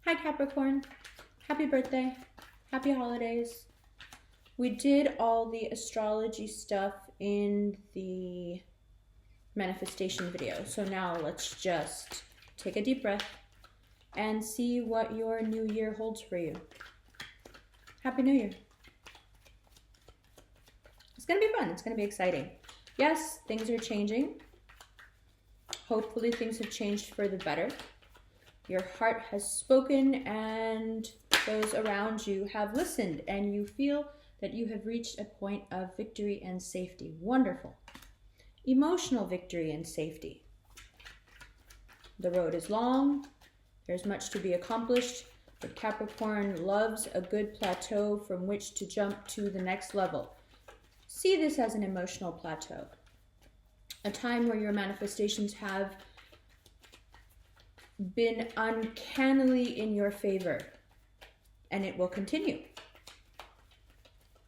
Hi Capricorn, happy birthday, happy holidays. We did all the astrology stuff in the manifestation video. So now let's just take a deep breath and see what your new year holds for you. Happy New Year. It's gonna be fun, it's gonna be exciting. Yes, things are changing. Hopefully things have changed for the better. Your heart has spoken and those around you have listened, and you feel that you have reached a point of victory and safety. Wonderful. Emotional victory and safety. The road is long. There's much to be accomplished, but Capricorn loves a good plateau from which to jump to the next level. See this as an emotional plateau. A time where your manifestations have been uncannily in your favor, and it will continue.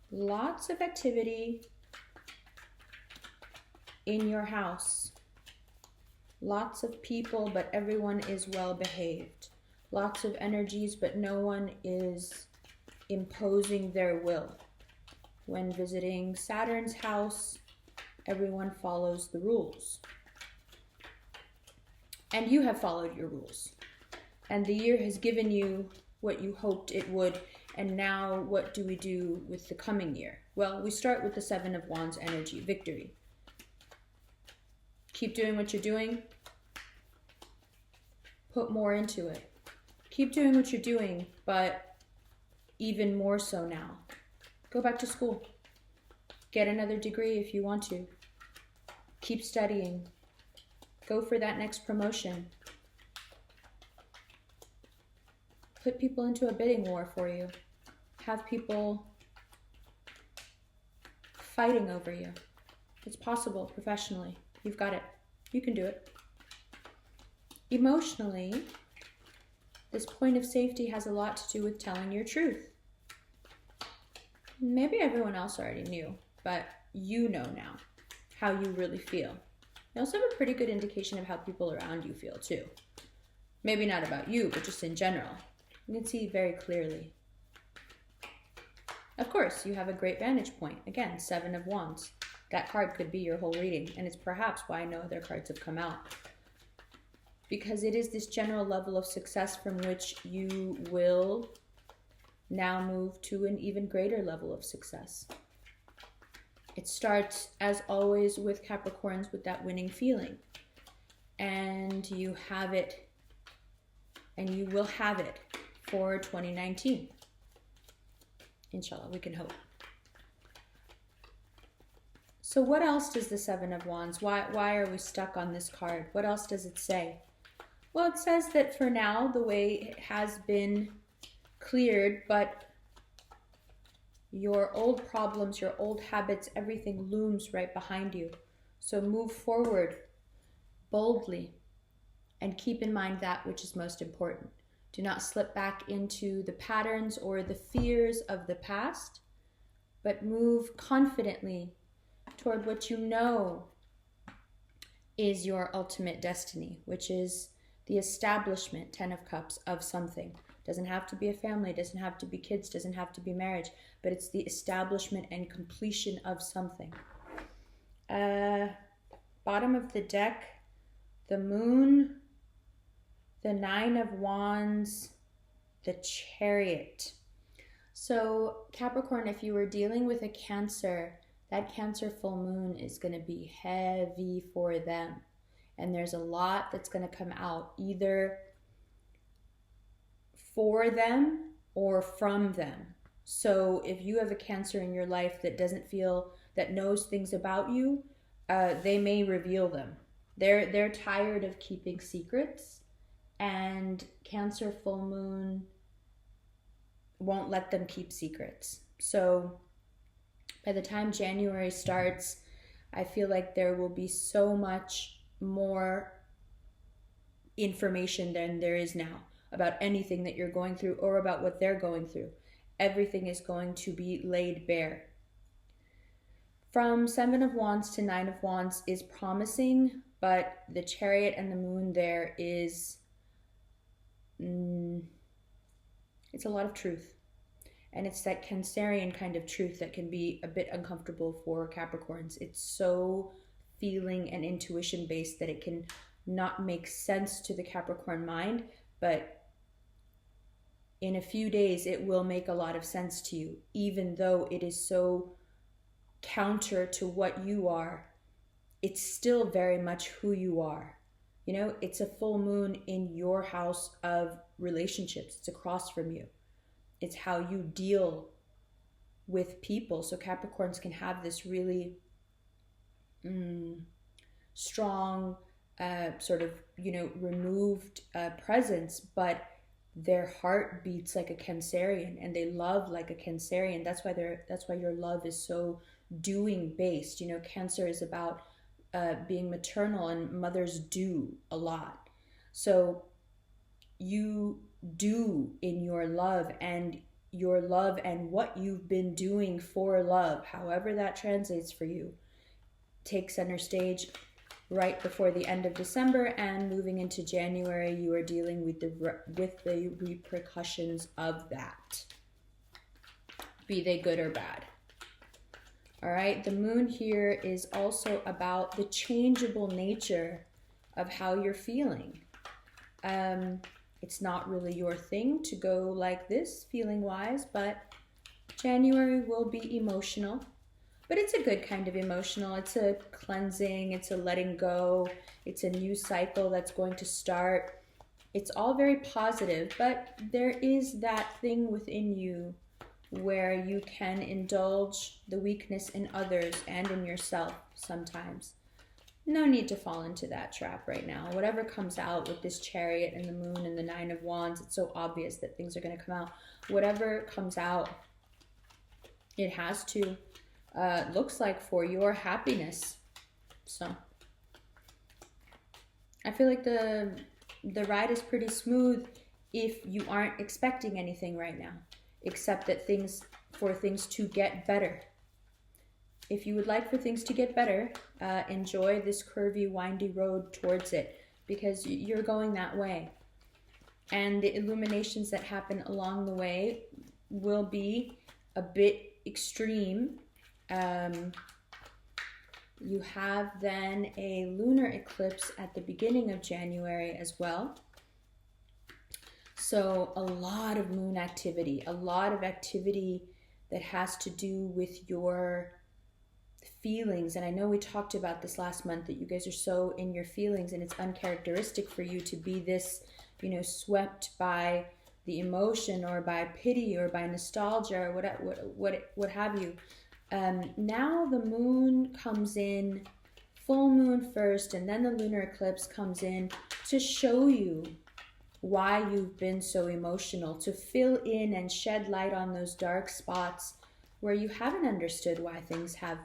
Lots of activity in your house. Lots of people, but everyone is well behaved. Lots of energies, but no one is imposing their will. When visiting Saturn's house, everyone follows the rules. And you have followed your rules. And the year has given you what you hoped it would. And now what do we do with the coming year? Well, we start with the Seven of Wands energy, victory. Keep doing what you're doing. Put more into it. Keep doing what you're doing, but even more so now. Go back to school. Get another degree if you want to. Keep studying. Go for that next promotion. Put people into a bidding war for you. Have people fighting over you. It's possible professionally. You've got it. You can do it. Emotionally, this point of safety has a lot to do with telling your truth. Maybe everyone else already knew, but you know now how you really feel. You also have a pretty good indication of how people around you feel too. Maybe not about you, but just in general. You can see very clearly. Of course, you have a great vantage point. Again, Seven of Wands. That card could be your whole reading, and it's perhaps why no other cards have come out. Because it is this general level of success from which you will now move to an even greater level of success. It starts, as always, with Capricorns with that winning feeling. And you have it, and you will have it for 2019. Inshallah, we can hope. So what else does the Seven of Wands, why are we stuck on this card? What else does it say? Well, it says that for now, the way it has been cleared, but your old problems, your old habits, everything looms right behind you. So move forward boldly and keep in mind that which is most important. Do not slip back into the patterns or the fears of the past, but move confidently toward what you know is your ultimate destiny, which is the establishment, 10 of Cups, of something. Doesn't have to be a family, doesn't have to be kids, doesn't have to be marriage, but it's the establishment and completion of something. Bottom of the deck, the Moon, the Nine of Wands, the Chariot. So Capricorn, if you were dealing with a Cancer, that Cancer full moon is going to be heavy for them. And there's a lot that's going to come out, either for them or from them. So if you have a Cancer in your life that doesn't feel, that knows things about you, they may reveal them. They're tired of keeping secrets, and Cancer full moon won't let them keep secrets. So by the time January starts, I feel like there will be so much more information than there is now about anything that you're going through or about what they're going through. Everything is going to be laid bare. From Seven of Wands to Nine of Wands is promising, but the Chariot and the Moon there is it's a lot of truth. And it's that Cancerian kind of truth that can be a bit uncomfortable for Capricorns. It's so feeling and intuition based that it can not make sense to the Capricorn mind, but in a few days it will make a lot of sense to you, even though it is so counter to what you are. It's still very much who you are. You know, it's a full moon in your house of relationships. It's across from you. It's how you deal with people. So Capricorns can have this really strong sort of, you know, removed presence, but their heart beats like a Cancerian, and they love like a Cancerian. That's why your love is so doing based. You know, Cancer is about being maternal, and mothers do a lot. So you do in your love, and what you've been doing for love, however that translates for you, take center stage right before the end of December, and moving into January, you are dealing with the repercussions of that, be they good or bad. All right, the moon here is also about the changeable nature of how you're feeling. It's not really your thing to go like this feeling wise, but January will be emotional. But it's a good kind of emotional. It's a cleansing, it's a letting go, it's a new cycle that's going to start. It's all very positive, but there is that thing within you where you can indulge the weakness in others and in yourself sometimes. No need to fall into that trap right now. Whatever comes out with this Chariot and the Moon and the Nine of Wands, it's so obvious that things are going to come out. Whatever comes out, it has to. Looks like for your happiness. So I feel like the ride is pretty smooth if you aren't expecting anything right now, except that things to get better. If you would like for things to get better, enjoy this curvy, windy road towards it, because you're going that way. And the illuminations that happen along the way will be a bit extreme. You have then a lunar eclipse at the beginning of January as well. So a lot of moon activity, a lot of activity that has to do with your feelings. And I know we talked about this last month, that you guys are so in your feelings, and it's uncharacteristic for you to be this, you know, swept by the emotion or by pity or by nostalgia or what have you. Now the moon comes in, full moon first, and then the lunar eclipse comes in to show you why you've been so emotional, to fill in and shed light on those dark spots where you haven't understood why things have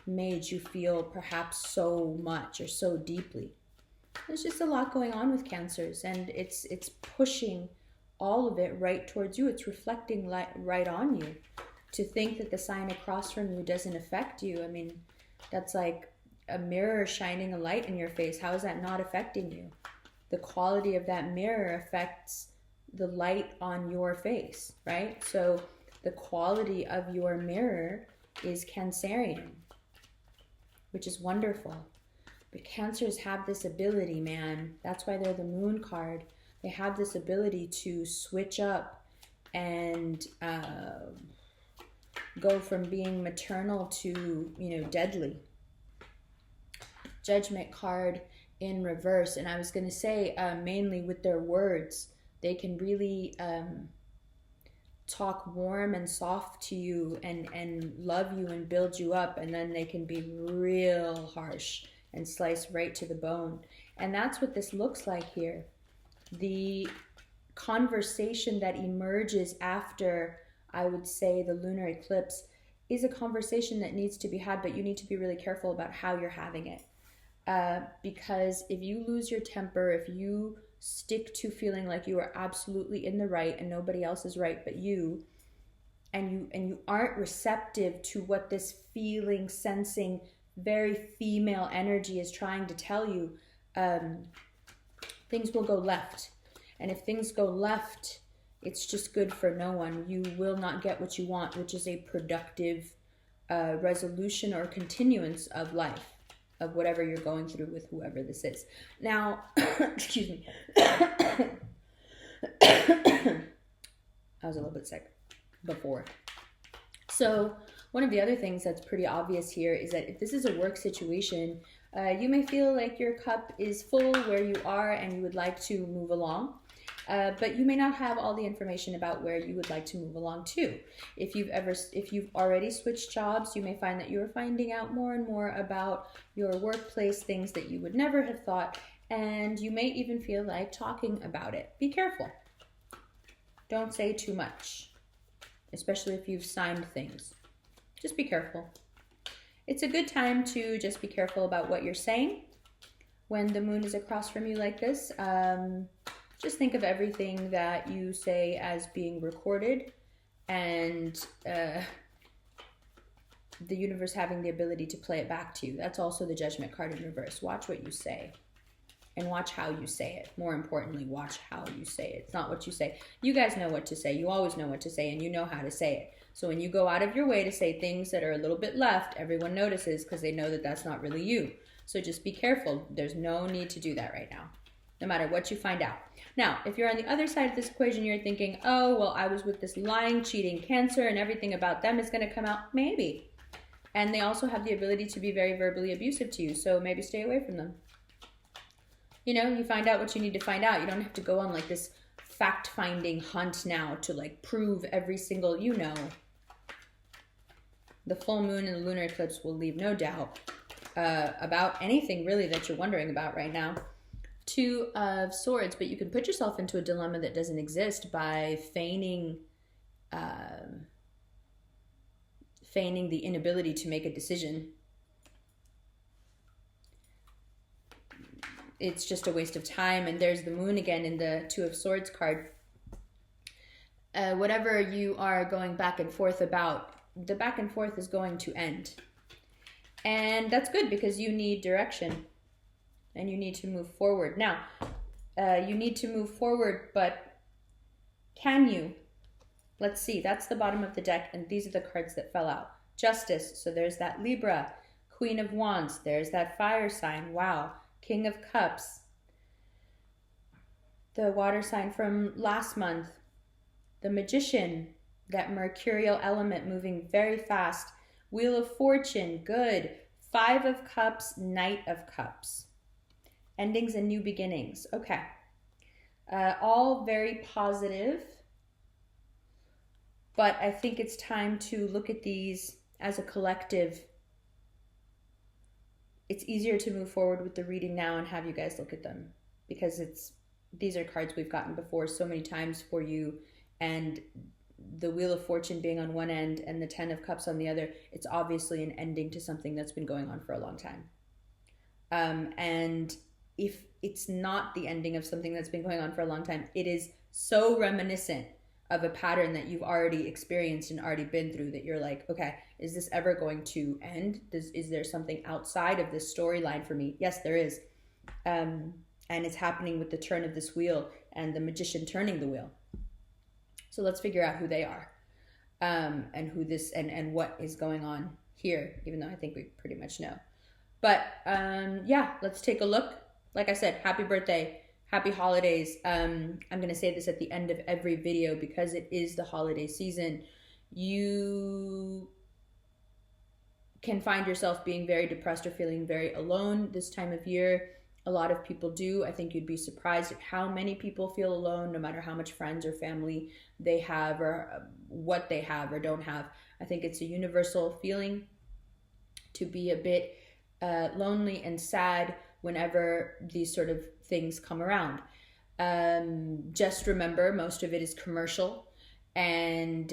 made you feel perhaps so much or so deeply. There's just a lot going on with Cancers, and it's pushing all of it right towards you. It's reflecting light right on you. To think that the sign across from you doesn't affect you, I mean, that's like a mirror shining a light in your face. How is that not affecting you? The quality of that mirror affects the light on your face, right? So the quality of your mirror is Cancerian, which is wonderful. But Cancers have this ability, man. That's why they're the moon card. They have this ability to switch up and go from being maternal to, you know, deadly. Judgment card in reverse. And I was going to say, mainly with their words, they can really talk warm and soft to you and love you and build you up, and then they can be real harsh and slice right to the bone. And that's what this looks like here. The conversation that emerges after, I would say, the lunar eclipse is a conversation that needs to be had, but you need to be really careful about how you're having it. Because if you lose your temper, if you stick to feeling like you are absolutely in the right and nobody else is right but you, and you aren't receptive to what this feeling, sensing, very female energy is trying to tell you, things will go left. And if things go left it's just good for no one. You will not get what you want, which is a productive resolution or continuance of life, of whatever you're going through with whoever this is. Now, excuse me. I was a little bit sick before. So one of the other things that's pretty obvious here is that if this is a work situation, you may feel like your cup is full where you are and you would like to move along. But you may not have all the information about where you would like to move along to. If you've already switched jobs, you may find that you're finding out more and more about your workplace, things that you would never have thought, and you may even feel like talking about it. Be careful. Don't say too much, especially if you've signed things. Just be careful. It's a good time to just be careful about what you're saying when the moon is across from you like this. Just think of everything that you say as being recorded, and the universe having the ability to play it back to you. That's also the Judgment card in reverse. Watch what you say, and watch how you say it. More importantly, watch how you say it. It's not what you say. You guys know what to say. You always know what to say, and you know how to say it. So when you go out of your way to say things that are a little bit left, everyone notices because they know that that's not really you. So just be careful. There's no need to do that right now, no matter what you find out. Now, if you're on the other side of this equation, you're thinking, oh, well, I was with this lying, cheating Cancer and everything about them is going to come out. Maybe. And they also have the ability to be very verbally abusive to you, so maybe stay away from them. You know, you find out what you need to find out. You don't have to go on like this fact-finding hunt now to like prove every single, you know. The full moon and the lunar eclipse will leave no doubt about anything really that you're wondering about right now. Two of Swords, but you can put yourself into a dilemma that doesn't exist by feigning the inability to make a decision. It's just a waste of time. And there's the moon again in the Two of Swords card. Whatever you are going back and forth about, the back and forth is going to end. And that's good because you need direction. And you need to move forward. Now, you need to move forward, but can you? Let's see. That's the bottom of the deck, and these are the cards that fell out. Justice. So there's that Libra. Queen of Wands. There's that fire sign. Wow. King of Cups. The water sign from last month. The Magician. That mercurial element moving very fast. Wheel of Fortune. Good. Five of Cups. Knight of Cups. Endings and new beginnings. Okay. All very positive. But I think it's time to look at these as a collective. It's easier to move forward with the reading now and have you guys look at them. Because these are cards we've gotten before so many times for you. And the Wheel of Fortune being on one end and the Ten of Cups on the other, it's obviously an ending to something that's been going on for a long time. And if it's not the ending of something that's been going on for a long time, it is so reminiscent of a pattern that you've already experienced and already been through that you're like, okay, is this ever going to end? Is there something outside of this storyline for me? Yes, there is. And it's happening with the turn of this wheel and the Magician turning the wheel. So let's figure out who they are and who this and what is going on here, even though I think we pretty much know. But yeah, let's take a look. Like I said, happy birthday, happy holidays. I'm going to say this at the end of every video because it is the holiday season. You can find yourself being very depressed or feeling very alone this time of year. A lot of people do. I think you'd be surprised at how many people feel alone, no matter how much friends or family they have or what they have or don't have. I think it's a universal feeling to be a bit lonely and sad whenever these sort of things come around. Just remember, most of it is commercial and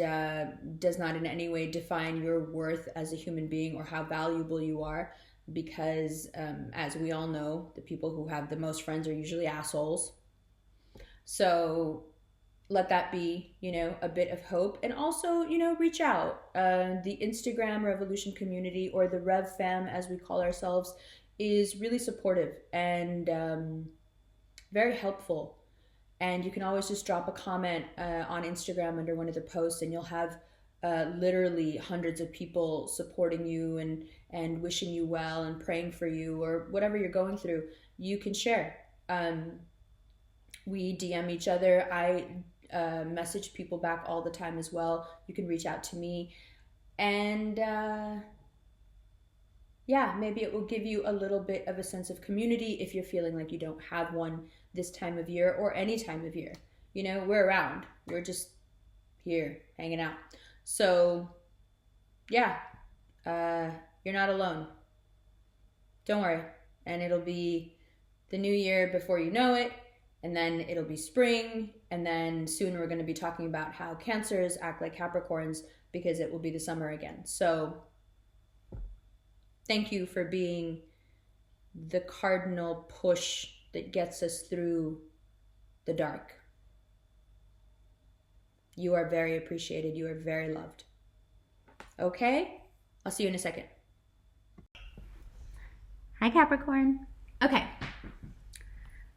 does not in any way define your worth as a human being or how valuable you are, because as we all know, the people who have the most friends are usually assholes. So let that be, a bit of hope. And also, reach out. The Instagram Revolution community, or the Rev Fam as we call ourselves, is really supportive and very helpful. And you can always just drop a comment on Instagram under one of the posts, and you'll have literally hundreds of people supporting you and wishing you well and praying for you, or whatever you're going through. You can share. We DM each other. I message people back all the time as well. You can reach out to me. And yeah, maybe it will give you a little bit of a sense of community if you're feeling like you don't have one this time of year or any time of year. You know, we're around. We're just here hanging out. So yeah, you're not alone. Don't worry. And it'll be the new year before you know it. And then it'll be spring. And then soon we're going to be talking about how Cancers act like Capricorns, because it will be the summer again. So thank you for being the cardinal push that gets us through the dark. You are very appreciated. You are very loved. Okay? I'll see you in a second. Hi, Capricorn. Okay.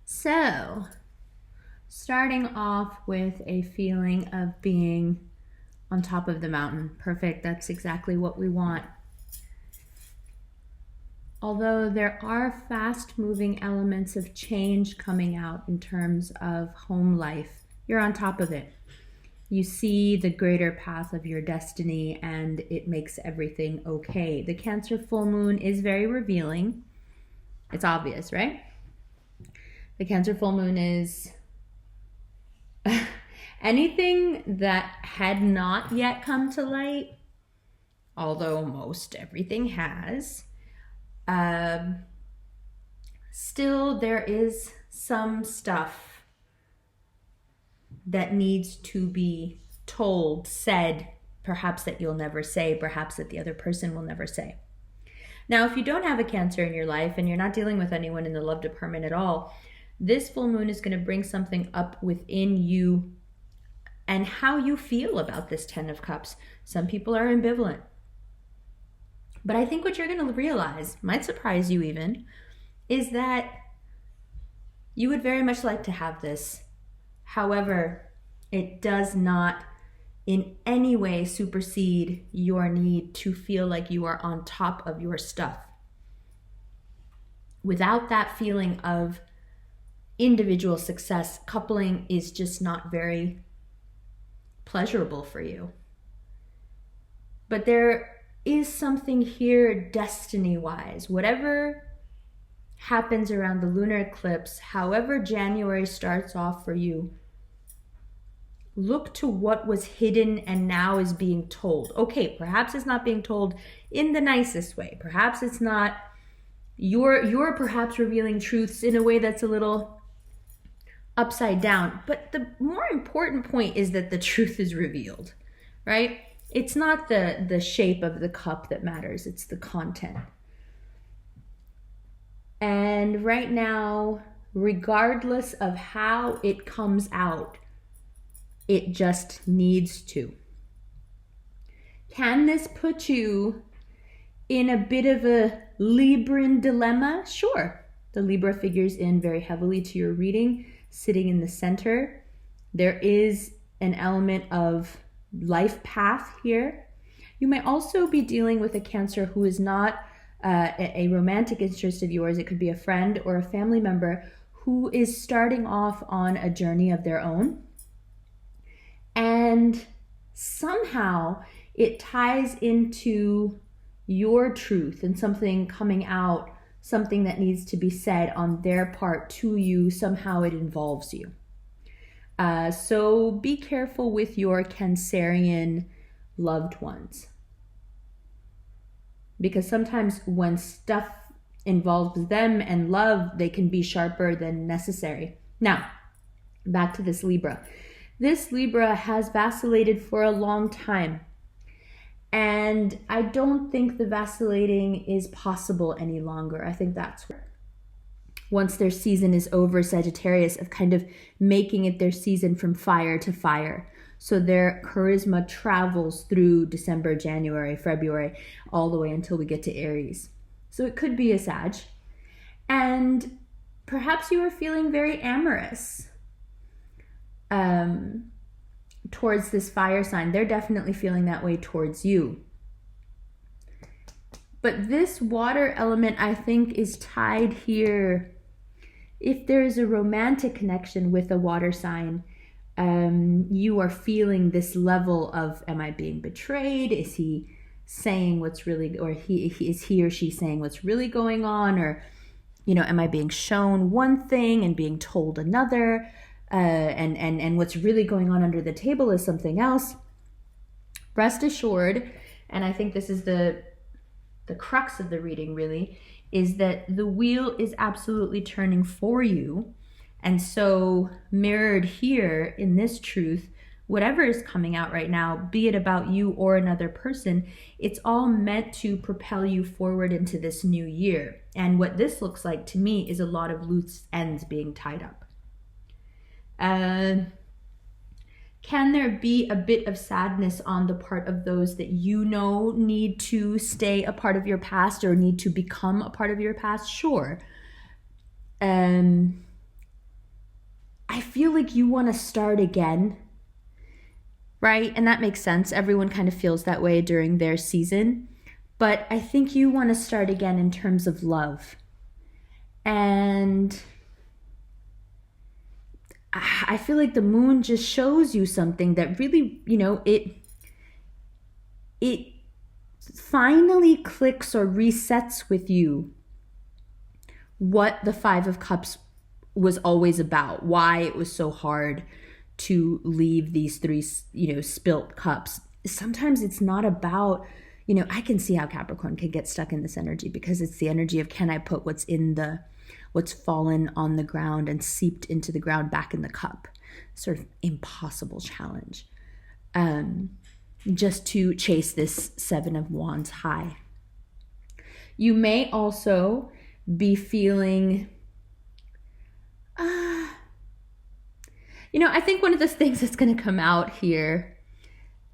So, starting off with a feeling of being on top of the mountain. Perfect. That's exactly what we want. Although there are fast-moving elements of change coming out in terms of home life, you're on top of it. You see the greater path of your destiny, and it makes everything okay. The Cancer full moon is very revealing. It's obvious, right? The Cancer full moon is anything that had not yet come to light, although most everything has. Still, there is some stuff that needs to be told, said, perhaps that you'll never say, perhaps that the other person will never say. Now, if you don't have a Cancer in your life and you're not dealing with anyone in the love department at all, this full moon is going to bring something up within you and how you feel about this 10 of Cups. Some people are ambivalent. But I think what you're going to realize, might surprise you even, is that you would very much like to have this. However, it does not in any way supersede your need to feel like you are on top of your stuff. Without that feeling of individual success, coupling is just not very pleasurable for you. But there is something here destiny-wise. Whatever happens around the lunar eclipse, however January starts off for you, look to what was hidden and now is being told. Okay, perhaps it's not being told in the nicest way. Perhaps it's not, you're perhaps revealing truths in a way that's a little upside down. But the more important point is that the truth is revealed, right? It's not the shape of the cup that matters, it's the content. And right now, regardless of how it comes out, it just needs to. Can this put you in a bit of a Libran dilemma? Sure. The Libra figures in very heavily to your reading, sitting in the center. There is an element of life path here. You may also be dealing with a Cancer who is not a romantic interest of yours. It could be a friend or a family member who is starting off on a journey of their own. And somehow it ties into your truth and something coming out, something that needs to be said on their part to you. Somehow it involves you. So be careful with your Cancerian loved ones. Because sometimes when stuff involves them and love, they can be sharper than necessary. Now, back to this Libra. This Libra has vacillated for a long time. And I don't think the vacillating is possible any longer. I think that's once their season is over, Sagittarius, of kind of making it their season from fire to fire. So their charisma travels through December, January, February, all the way until we get to Aries. So it could be a Sag. And perhaps you are feeling very amorous. towards this fire sign. They're definitely feeling that way towards you. But this water element, I think, is tied here. If there is a romantic connection with a water sign, you are feeling this level of, am I being betrayed? Is he saying what's really, or is he or she saying what's really going on? Or, you know, am I being shown one thing and being told another? And what's really going on under the table is something else. Rest assured, and I think this is the crux of the reading really, is that the wheel is absolutely turning for you. And so mirrored here in this truth, whatever is coming out right now, be it about you or another person, it's all meant to propel you forward into this new year. And what this looks like to me is a lot of loose ends being tied up. Can there be a bit of sadness on the part of those that you know need to stay a part of your past or need to become a part of your past? Sure. I feel like you want to start again, right? And that makes sense. Everyone kind of feels that way during their season. But I think you want to start again in terms of love. And I feel like the moon just shows you something that really, you know, it finally clicks or resets with you what the Five of Cups was always about, why it was so hard to leave these three, you know, spilt cups. Sometimes it's not about, you know, I can see how Capricorn can get stuck in this energy because it's the energy of, can I put what's fallen on the ground and seeped into the ground back in the cup? Sort of impossible challenge. Just to chase this Seven of Wands high. You may also be feeling, you know, I think one of the things that's going to come out here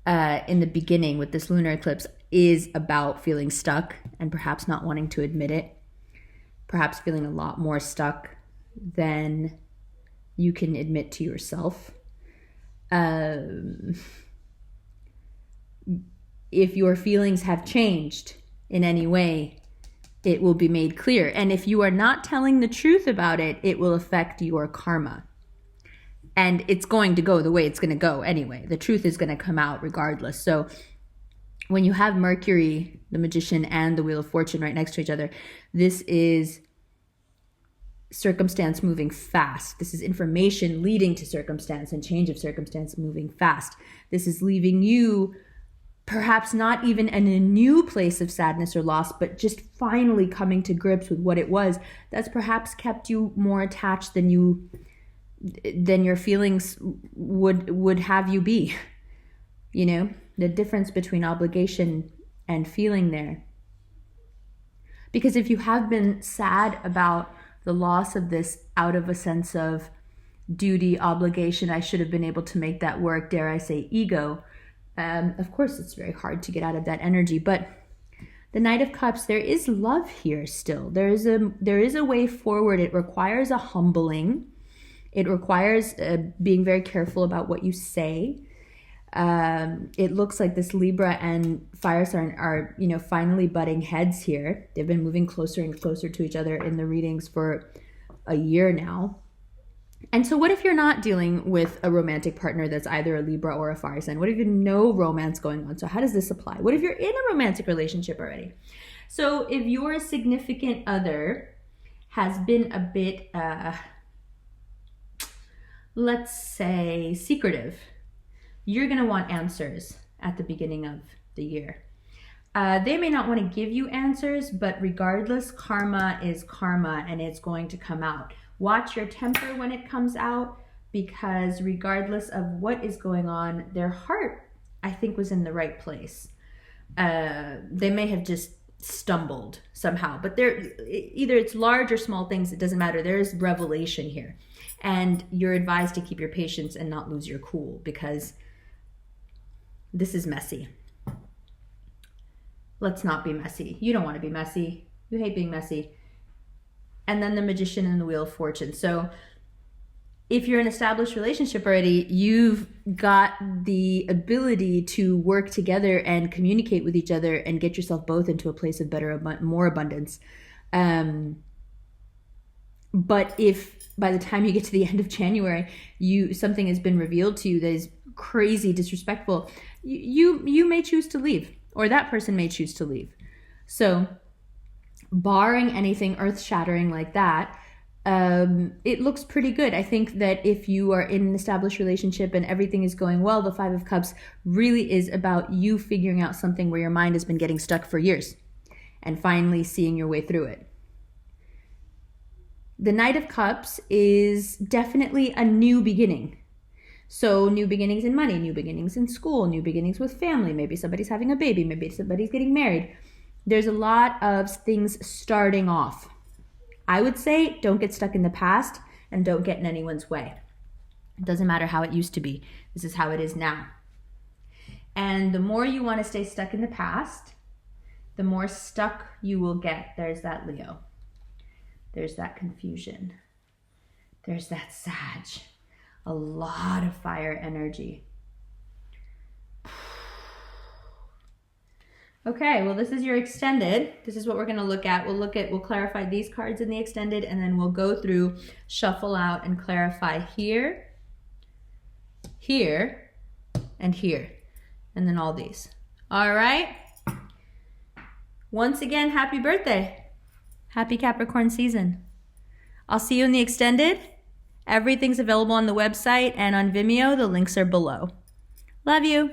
in the beginning with this lunar eclipse is about feeling stuck and perhaps not wanting to admit it. Perhaps feeling a lot more stuck than you can admit to yourself. If your feelings have changed in any way, it will be made clear. And if you are not telling the truth about it, it will affect your karma. And it's going to go the way it's going to go anyway. The truth is going to come out regardless. So when you have Mercury, the Magician, and the Wheel of Fortune right next to each other, this is circumstance moving fast. This is information leading to circumstance and change of circumstance moving fast. This is leaving you perhaps not even in a new place of sadness or loss, but just finally coming to grips with what it was that's perhaps kept you more attached than your feelings would have you be. You know, the difference between obligation and feeling there. Because if you have been sad about the loss of this out of a sense of duty, obligation, I should have been able to make that work, dare I say ego, of course it's very hard to get out of that energy. But the Knight of Cups, there is love here still. There is a way forward. It requires a humbling. It requires being very careful about what you say. It looks like this Libra and fire sign are, you know, finally butting heads here. They've been moving closer and closer to each other in the readings for a year now. And so what if you're not dealing with a romantic partner that's either a Libra or a fire sign? What if you have no romance going on? So how does this apply? What if you're in a romantic relationship already? So if your significant other has been a bit, let's say, secretive, you're going to want answers at the beginning of the year. They may not want to give you answers, but regardless, karma is karma and it's going to come out. Watch your temper when it comes out, because regardless of what is going on, their heart, I think, was in the right place. They may have just stumbled somehow, but either it's large or small things, it doesn't matter. There is revelation here. And you're advised to keep your patience and not lose your cool, because this is messy. Let's not be messy. You don't want to be messy. You hate being messy. And then the Magician and the Wheel of Fortune. So if you're in an established relationship already, you've got the ability to work together and communicate with each other and get yourself both into a place of more abundance. But if by the time you get to the end of January, something has been revealed to you that is crazy disrespectful, you may choose to leave, or that person may choose to leave. So barring anything earth-shattering like that, it looks pretty good. I think that if you are in an established relationship and everything is going well, the Five of Cups really is about you figuring out something where your mind has been getting stuck for years and finally seeing your way through it. The Knight of Cups is definitely a new beginning. So new beginnings in money, new beginnings in school, new beginnings with family. Maybe somebody's having a baby, maybe somebody's getting married. There's a lot of things starting off. I would say don't get stuck in the past and don't get in anyone's way. It doesn't matter how it used to be. This is how it is now. And the more you want to stay stuck in the past, the more stuck you will get. There's that Leo. There's that confusion. There's that Sag. A lot of fire energy. Okay, well, this is your extended. This is what we're going to look at. We'll clarify these cards in the extended, and then we'll go through, shuffle out, and clarify here, here, and here, and then all these. All right? Once again, happy birthday. Happy Capricorn season. I'll see you in the extended. Everything's available on the website and on Vimeo. The links are below. Love you.